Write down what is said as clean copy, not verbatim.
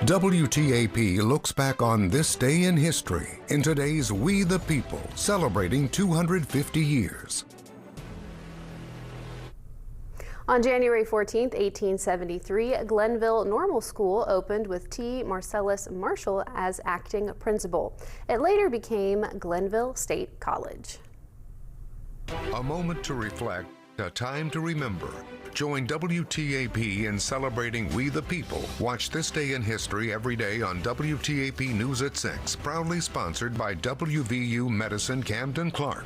WTAP looks back on this day in history in today's We the People, celebrating 250 years. On January 14, 1873, Glenville Normal School opened with T. Marcellus Marshall as acting principal. It later became Glenville State College. A moment to reflect, a time to remember. Join WTAP in celebrating We the People. Watch This Day in History every day on WTAP News at 6, proudly sponsored by WVU Medicine Camden Clark.